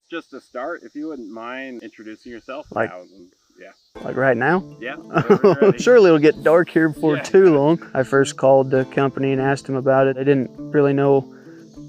just to start, if you wouldn't mind introducing yourself. Like, Yeah. Like right now? Yeah. Surely it'll get dark here before Yeah. too long. I first called the company and asked them about it. They didn't really know.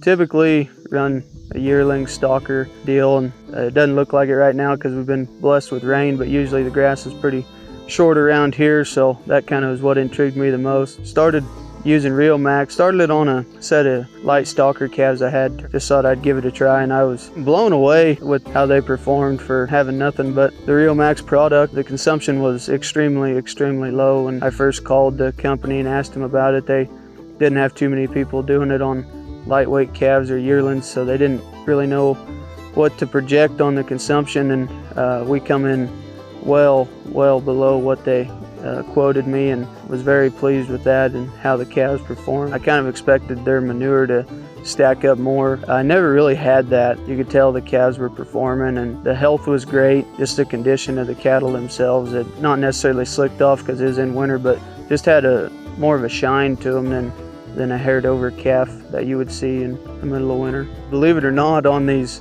Typically run a yearling stalker deal, and it doesn't look like it right now because we've been blessed with rain, but usually the grass is pretty short around here, so that kind of is what intrigued me the most. Started using Riomax, started it on a set of light stalker calves I had. Just thought I'd give it a try, and I was blown away with how they performed for having nothing but the Riomax product. The consumption was extremely low. When I first called the company and asked them about it, they didn't have too many people doing it on lightweight calves or yearlings, so they didn't really know what to project on the consumption, and we come in well below what they quoted me, and was very pleased with that and how the calves performed. I kind of expected their manure to stack up more. I never really had that. You could tell the calves were performing, and the health was great. Just the condition of the cattle themselves, had not necessarily slicked off because it was in winter, but just had more of a shine to them than a haired over calf that you would see in the middle of winter. Believe it or not, on these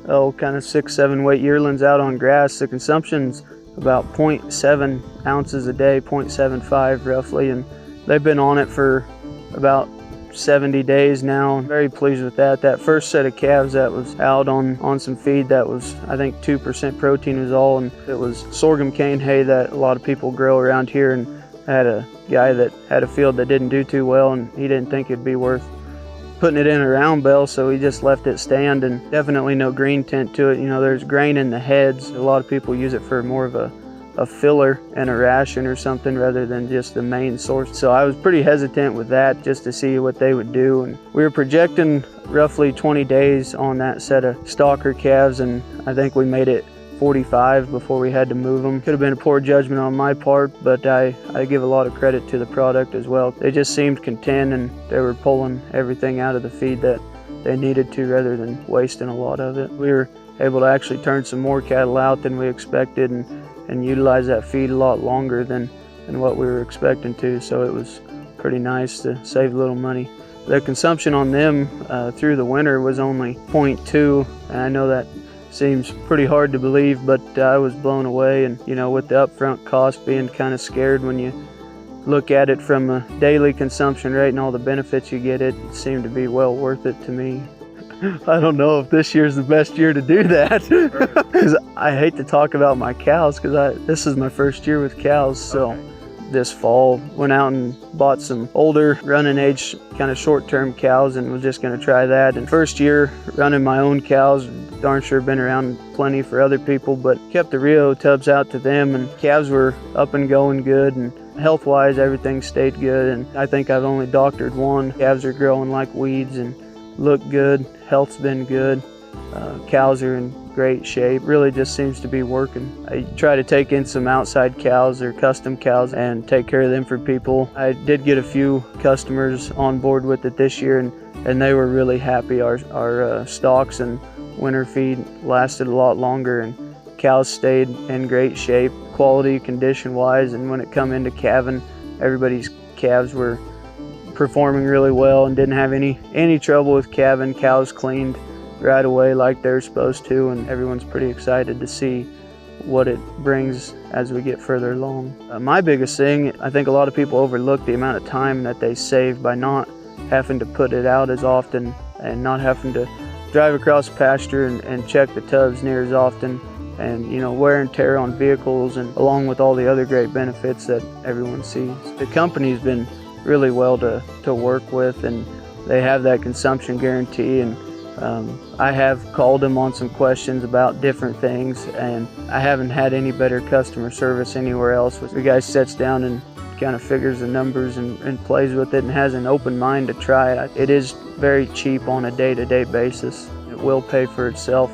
kind of 6-7 weight yearlings out on grass, the consumption's about 0.7 ounces a day, 0.75 roughly, and they've been on it for about 70 days now. I'm very pleased with that. That first set of calves that was out on some feed that was, I think 2% protein was all, and it was sorghum cane hay that a lot of people grow around here, and I had a guy that had a field that didn't do too well, and he didn't think it'd be worth putting it in a round bale, so he just left it stand, and definitely no green tint to it. You know, there's grain in the heads. A lot of people use it for more of a filler and a ration or something rather than just the main source. So I was pretty hesitant with that just to see what they would do, and we were projecting roughly 20 days on that set of stalker calves, and I think we made it 45 before we had to move them. Could have been a poor judgment on my part, but I give a lot of credit to the product as well. They just seemed content, and they were pulling everything out of the feed that they needed to rather than wasting a lot of it. We were able to actually turn some more cattle out than we expected, and utilize that feed a lot longer than what we were expecting to, so it was pretty nice to save a little money. The consumption on them through the winter was only 0.2, and I know that seems pretty hard to believe, but I was blown away. And you know, with the upfront cost, being kind of scared when you look at it from a daily consumption rate and all the benefits you get, it seemed to be well worth it to me. I don't know if this year's the best year to do that, because I hate to talk about my cows, because this is my first year with cows. So okay. This fall went out and bought some older running age kind of short-term cows, and was just going to try that. And first year running my own cows, darn sure been around plenty for other people, but kept the Rio tubs out to them, and calves were up and going good, and health-wise everything stayed good. And I think I've only doctored one. Calves are growing like weeds and look good. Health's been good. Cows are in great shape. Really just seems to be working. I try to take in some outside cows or custom cows and take care of them for people. I did get a few customers on board with it this year, and they were really happy. Our stocks and winter feed lasted a lot longer, and cows stayed in great shape, quality, condition wise. And when it come into calving, everybody's calves were performing really well and didn't have any trouble with calving. Cows cleaned right away like they're supposed to, and everyone's pretty excited to see what it brings as we get further along. My biggest thing, I think a lot of people overlook the amount of time that they save by not having to put it out as often, and not having to drive across pasture and check the tubs near as often, and you know, wear and tear on vehicles, and along with all the other great benefits that everyone sees. The company's been really well to work with, and they have that consumption guarantee, and I have called them on some questions about different things, and I haven't had any better customer service anywhere else. The guy sits down and kind of figures the numbers and plays with it, and has an open mind to try it. It is very cheap on a day-to-day basis. It will pay for itself.